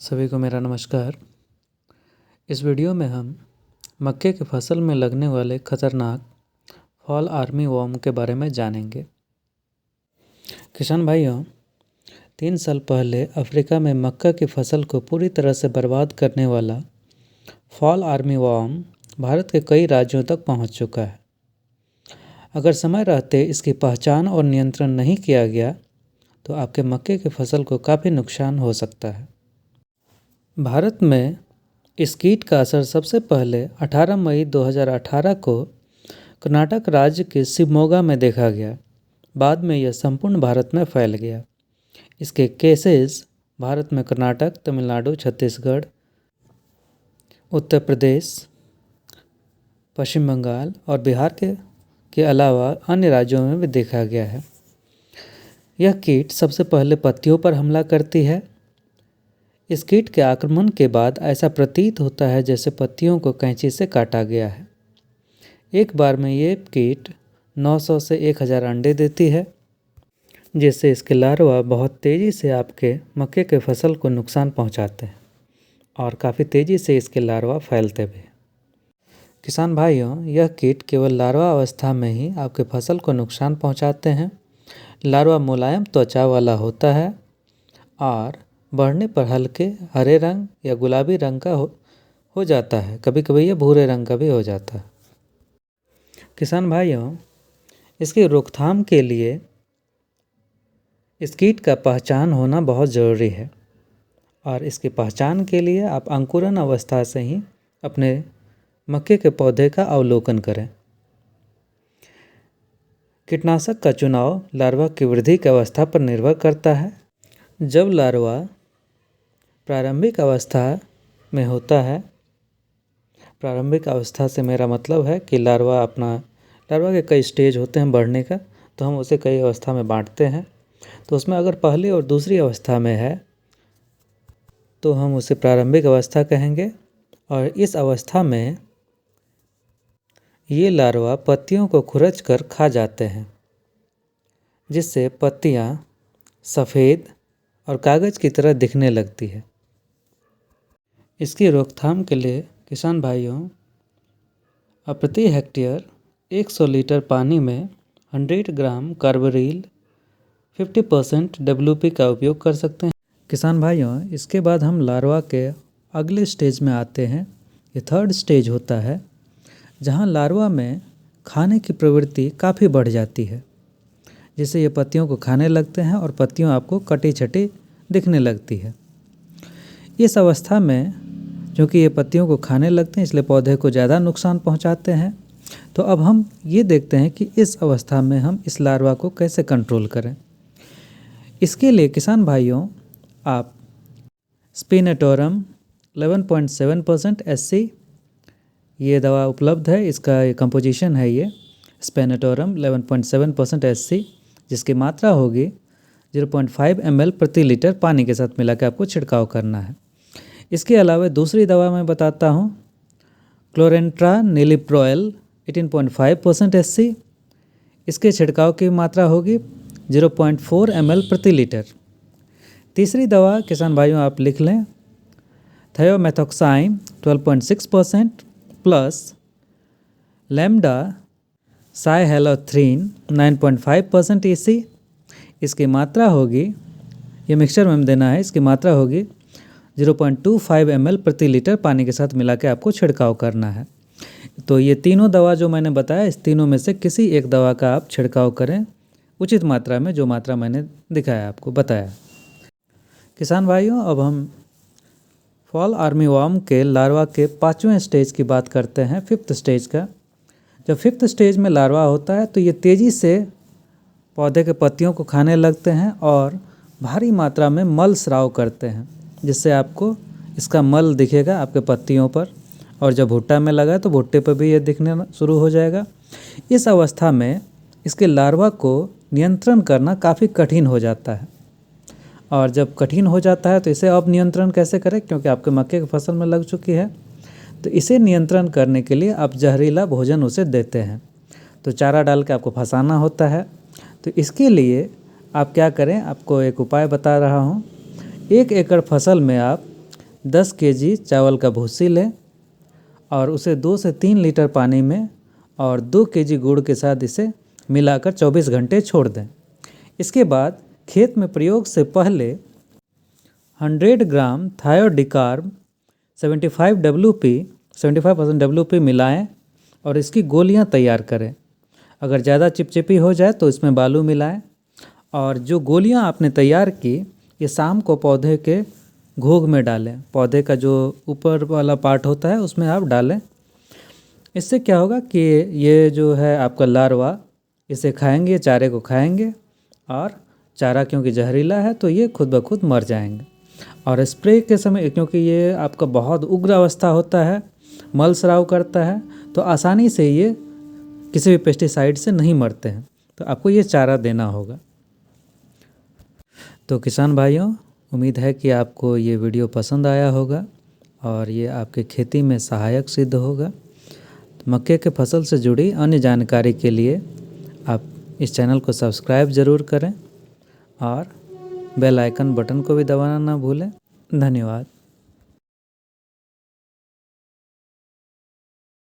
सभी को मेरा नमस्कार। इस वीडियो में हम मक्के की फसल में लगने वाले खतरनाक फॉल आर्मी वॉर्म के बारे में जानेंगे। किसान भाइयों, 3 साल पहले अफ्रीका में मक्का की फसल को पूरी तरह से बर्बाद करने वाला फॉल आर्मी वॉर्म भारत के कई राज्यों तक पहुंच चुका है। अगर समय रहते इसकी पहचान और नियंत्रण नहीं किया गया तो आपके मक्के की फसल को काफ़ी नुकसान हो सकता है। भारत में इस कीट का असर सबसे पहले 18 मई 2018 को कर्नाटक राज्य के शिवमोगा में देखा गया। बाद में यह संपूर्ण भारत में फैल गया। इसके केसेस भारत में कर्नाटक, तमिलनाडु, छत्तीसगढ़, उत्तर प्रदेश, पश्चिम बंगाल और बिहार के अलावा अन्य राज्यों में भी देखा गया है। यह कीट सबसे पहले पत्तियों पर हमला करती है। इस कीट के आक्रमण के बाद ऐसा प्रतीत होता है जैसे पत्तियों को कैंची से काटा गया है। एक बार में ये कीट 900 से 1000 अंडे देती है, जिससे इसके लार्वा बहुत तेज़ी से आपके मक्के के फसल को नुकसान पहुंचाते हैं और काफ़ी तेज़ी से इसके लार्वा फैलते भी हैं। किसान भाइयों, यह कीट केवल लार्वा अवस्था में ही आपके फसल को नुकसान पहुंचाते हैं। लार्वा मुलायम त्वचा वाला होता है और बढ़ने पर हल्के हरे रंग या गुलाबी रंग का हो जाता है। कभी कभी यह भूरे रंग का भी हो जाता है। किसान भाइयों, इसकी रोकथाम के लिए इस कीट का पहचान होना बहुत ज़रूरी है और इसकी पहचान के लिए आप अंकुरन अवस्था से ही अपने मक्के के पौधे का अवलोकन करें। कीटनाशक का चुनाव लार्वा की वृद्धि की अवस्था पर निर्भर करता है। जब लार्वा प्रारंभिक अवस्था में होता है, प्रारंभिक अवस्था से मेरा मतलब है कि लार्वा के कई स्टेज होते हैं बढ़ने का, तो हम उसे कई अवस्था में बांटते हैं। तो उसमें अगर पहली और दूसरी अवस्था में है तो हम उसे प्रारंभिक अवस्था कहेंगे। और इस अवस्था में ये लार्वा पत्तियों को खुरच कर खा जाते हैं, जिससे पत्तियाँ सफ़ेद और कागज़ की तरह दिखने लगती है। इसकी रोकथाम के लिए किसान भाइयों, प्रति हेक्टेयर 100 लीटर पानी में 100 ग्राम कार्बोरिल 50% WP का उपयोग कर सकते हैं। किसान भाइयों, इसके बाद हम लार्वा के अगले स्टेज में आते हैं। ये 3rd स्टेज होता है, जहां लार्वा में खाने की प्रवृत्ति काफ़ी बढ़ जाती है, जिससे ये पत्तियों को खाने लगते हैं और पत्तियों आपको कटी छटी दिखने लगती है। इस अवस्था में क्योंकि ये पत्तियों को खाने लगते हैं, इसलिए पौधे को ज़्यादा नुकसान पहुंचाते हैं। तो अब हम ये देखते हैं कि इस अवस्था में हम इस लार्वा को कैसे कंट्रोल करें। इसके लिए किसान भाइयों, आप स्पिनेटोरम 11.7% SC ये दवा उपलब्ध है। इसका कंपोजिशन है ये स्पिनेटोरम 11.7% SC, जिसकी मात्रा होगी 0.5 ml प्रति लीटर पानी के साथ मिला के आपको छिड़काव करना है। इसके अलावा दूसरी दवा मैं बताता हूँ, क्लोरेंट्रानिलिप्रोल 18.5% SC। इसके छिड़काव की मात्रा होगी 0.4 ml प्रति लीटर। तीसरी दवा किसान भाइयों आप लिख लें, थायोमेथोक्साइम 12.6% प्लस लैम्डा साइहेलोथ्रीन 9.5% EC। इसकी मात्रा होगी, ये मिक्सचर में देना है, इसकी मात्रा होगी 0.25 ml प्रति लीटर पानी के साथ मिला के आपको छिड़काव करना है। तो ये तीनों दवा जो मैंने बताया, इस तीनों में से किसी एक दवा का आप छिड़काव करें उचित मात्रा में, जो मात्रा मैंने दिखाया आपको बताया। किसान भाइयों, अब हम फॉल आर्मी वॉर्म के लार्वा के 5वें स्टेज की बात करते हैं, 5th स्टेज का। जब 5th स्टेज में लार्वा होता है तो ये तेज़ी से पौधे के पत्तियों को खाने लगते हैं और भारी मात्रा में मल स्राव करते हैं, जिससे आपको इसका मल दिखेगा आपके पत्तियों पर। और जब भुट्टा में लगा तो भुट्टे पर भी ये दिखने शुरू हो जाएगा। इस अवस्था में इसके लार्वा को नियंत्रण करना काफ़ी कठिन हो जाता है। और जब कठिन हो जाता है तो इसे अब नियंत्रण कैसे करें, क्योंकि आपके मक्के की फसल में लग चुकी है। तो इसे नियंत्रण करने के लिए आप जहरीला भोजन उसे देते हैं। तो चारा डाल के आपको फंसाना होता है। तो इसके लिए आप क्या करें, आपको एक उपाय बता रहा हूँ। 1 एकड़ फसल में आप 10 केजी चावल का भूसी लें और उसे 2 से 3 लीटर पानी में और 2 केजी गुड़ के साथ इसे मिलाकर 24 घंटे छोड़ दें। इसके बाद खेत में प्रयोग से पहले 100 ग्राम थायोडिकार्ब 75% WP मिलाएं और इसकी गोलियां तैयार करें। अगर ज़्यादा चिपचिपी हो जाए तो इसमें बालू मिलाएं और जो गोलियां आपने तैयार की ये शाम को पौधे के घोग में डालें। पौधे का जो ऊपर वाला पार्ट होता है उसमें आप डालें। इससे क्या होगा कि ये जो है आपका लार्वा इसे खाएंगे, चारे को खाएंगे और चारा क्योंकि जहरीला है तो ये खुद ब खुद मर जाएंगे। और स्प्रे के समय क्योंकि ये आपका बहुत उग्र अवस्था होता है, मल स्राव करता है, तो आसानी से ये किसी भी पेस्टिसाइड से नहीं मरते हैं, तो आपको ये चारा देना होगा। तो किसान भाइयों, उम्मीद है कि आपको ये वीडियो पसंद आया होगा और ये आपके खेती में सहायक सिद्ध होगा। तो मक्के के फसल से जुड़ी अन्य जानकारी के लिए आप इस चैनल को सब्सक्राइब ज़रूर करें और बेल आइकन बटन को भी दबाना ना भूलें। धन्यवाद।